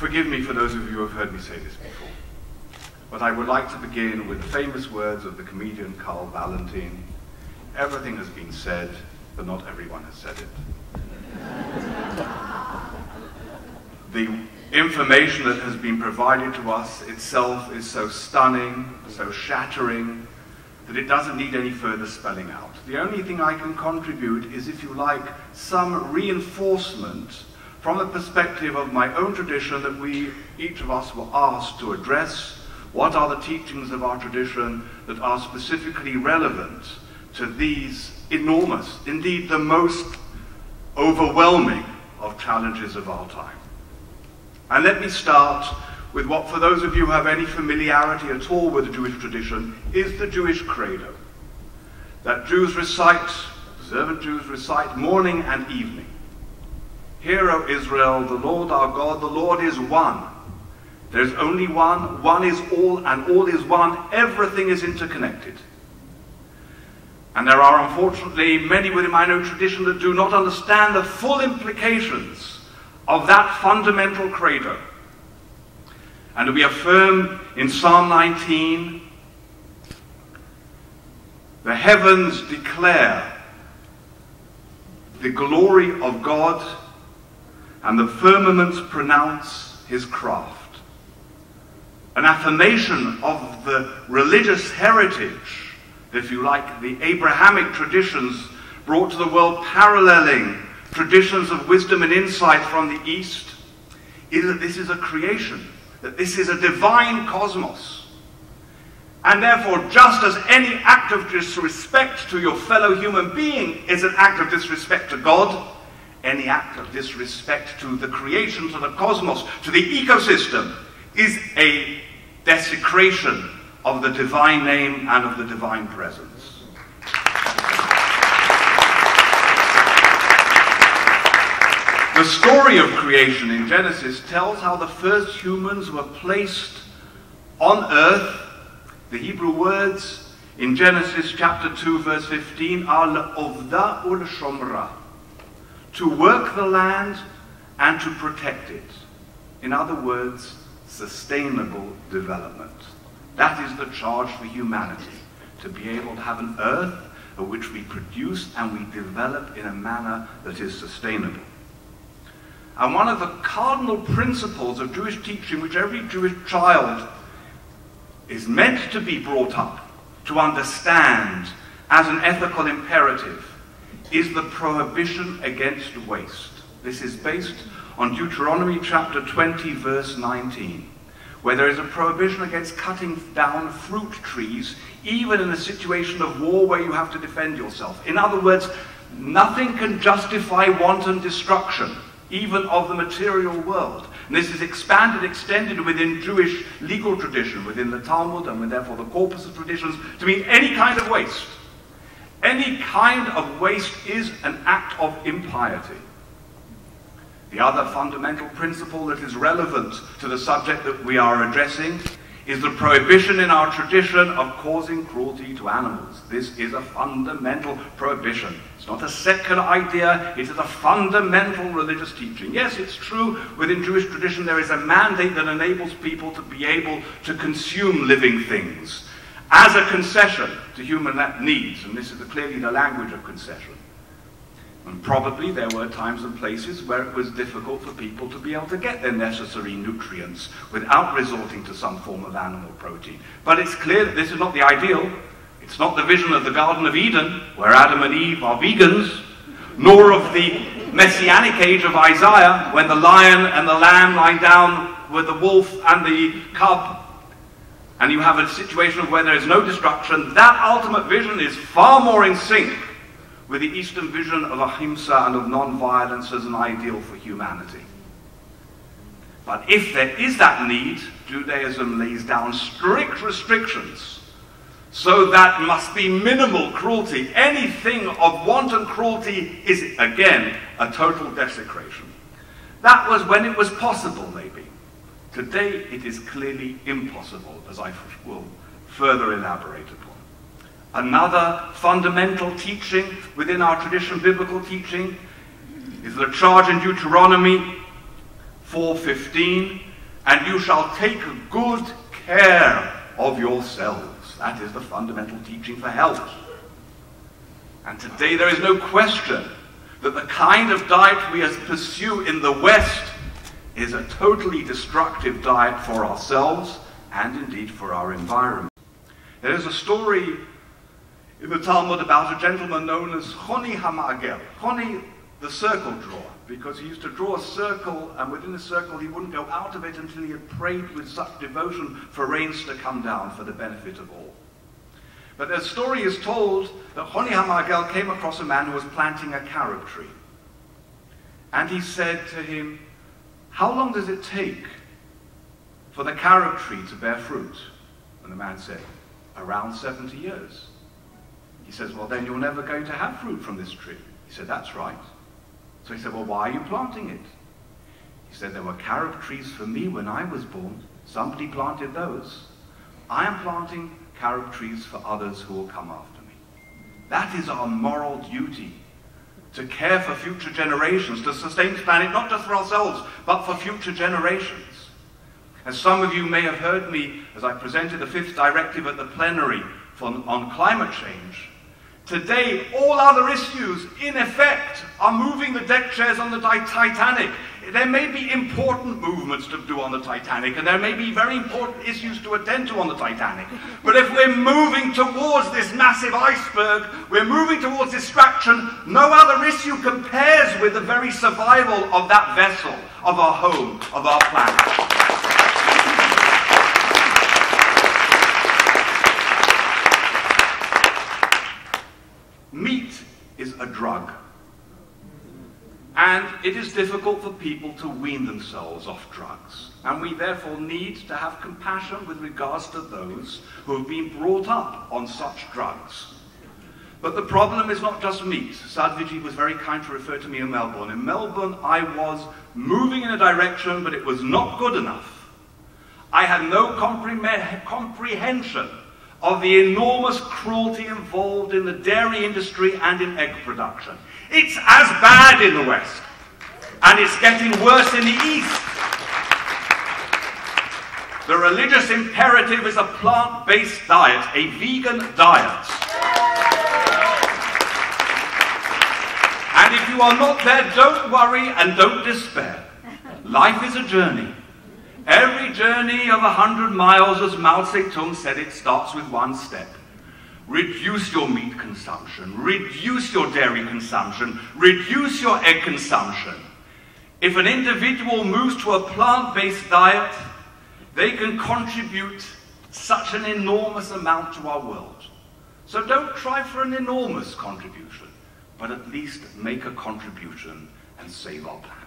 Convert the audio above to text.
Forgive me for those of you who have heard me say this before, but I would like to begin with the famous words of the comedian Carl Valentin. Everything has been said, but not everyone has said it. The information that has been provided to us itself is so stunning, so shattering, that it doesn't need any further spelling out. The only thing I can contribute is, if you like, some reinforcement from the perspective of my own tradition that we, each of us, were asked to address. What are the teachings of our tradition that are specifically relevant to these enormous, indeed the most overwhelming of challenges of our time? And let me start with what, for those of you who have any familiarity at all with the Jewish tradition, is the Jewish credo. That Jews recite, observant Jews recite morning and evening. Hear, O Israel, the Lord our God, the Lord is one. There's only one, one is all, and all is one. Everything is interconnected. And there are, unfortunately, many within my own tradition that do not understand the full implications of that fundamental credo. And we affirm in Psalm 19, the heavens declare the glory of God, and the firmaments pronounce his craft. An affirmation of the religious heritage, if you like, the Abrahamic traditions brought to the world, paralleling traditions of wisdom and insight from the East, is that this is a creation, that this is a divine cosmos. And therefore, just as any act of disrespect to your fellow human being is an act of disrespect to God, any act of disrespect to the creation, to the cosmos, to the ecosystem, is a desecration of the divine name and of the divine presence. The story of creation in Genesis tells how the first humans were placed on earth. The Hebrew words in Genesis chapter 2 verse 15 are le'ovda u'l'shomra, to work the land and to protect it. In other words, sustainable development. That is the charge for humanity, to be able to have an earth of which we produce and we develop in a manner that is sustainable. And one of the cardinal principles of Jewish teaching, which every Jewish child is meant to be brought up to understand as an ethical imperative, is the prohibition against waste. This is based on Deuteronomy chapter 20 verse 19, where there is a prohibition against cutting down fruit trees, even in a situation of war where you have to defend yourself. In other words, nothing can justify wanton destruction, even of the material world. And this is expanded, extended within Jewish legal tradition, within the Talmud, and therefore the corpus of traditions, to mean any kind of waste. Any kind of waste is an act of impiety. The other fundamental principle that is relevant to the subject that we are addressing is the prohibition in our tradition of causing cruelty to animals. This is a fundamental prohibition. It's not a secular idea, it is a fundamental religious teaching. Yes, it's true, within Jewish tradition there is a mandate that enables people to be able to consume living things as a concession to human needs, and this is clearly the language of concession. And probably there were times and places where it was difficult for people to be able to get their necessary nutrients without resorting to some form of animal protein. But it's clear that this is not the ideal. It's not the vision of the Garden of Eden, where Adam and Eve are vegans, nor of the Messianic age of Isaiah, when the lion and the lamb lie down with the wolf and the cub, and you have a situation of where there is no destruction. That ultimate vision is far more in sync with the Eastern vision of ahimsa and of non-violence as an ideal for humanity. But if there is that need, Judaism lays down strict restrictions so that must be minimal cruelty. Anything of wanton cruelty is, again, a total desecration. That was when it was possible, maybe. Today it is clearly impossible, as I will further elaborate upon. Another fundamental teaching within our tradition, biblical teaching, is the charge in Deuteronomy 4:15 and you shall take good care of yourselves. That is the fundamental teaching for health. And today there is no question that the kind of diet we pursue in the West is a totally destructive diet for ourselves and indeed for our environment. There is a story in the Talmud about a gentleman known as Choni Hamagel, Choni the circle drawer, because he used to draw a circle, and within the circle he wouldn't go out of it until he had prayed with such devotion for rains to come down for the benefit of all. But the story is told that Choni Hamagel came across a man who was planting a carob tree. And he said to him, "How long does it take for the carob tree to bear fruit?" And the man said, "Around 70 years. He says, "Well, then you're never going to have fruit from this tree." He said, "That's right." So he said, "Well, why are you planting it?" He said, "There were carob trees for me when I was born. Somebody planted those. I am planting carob trees for others who will come after me." That is our moral duty, to care for future generations, to sustain the planet, not just for ourselves, but for future generations. As some of you may have heard me as I presented the 5th directive at the plenary on climate change, today all other issues, in effect, are moving the deck chairs on the Titanic. There may be important movements to do on the Titanic, and there may be very important issues to attend to on the Titanic. But if we're moving towards this massive iceberg, we're moving towards distraction, no other issue compares with the very survival of that vessel, of our home, of our planet. Meat is a drug, and it is difficult for people to wean themselves off drugs, and we therefore need to have compassion with regards to those who have been brought up on such drugs. But the problem is not just meat. Sadhviji was very kind to refer to me in Melbourne. In Melbourne, I was moving in a direction, but it was not good enough. I had no comprehension of the enormous cruelty involved in the dairy industry and in egg production. It's as bad in the West, and it's getting worse in the East. The religious imperative is a plant-based diet, a vegan diet. And if you are not there, don't worry and don't despair. Life is a journey. Every journey of 100 miles, as Mao Zedong said, it starts with one step. Reduce your meat consumption, reduce your dairy consumption, reduce your egg consumption. If an individual moves to a plant-based diet, they can contribute such an enormous amount to our world. So don't try for an enormous contribution, but at least make a contribution and save our planet.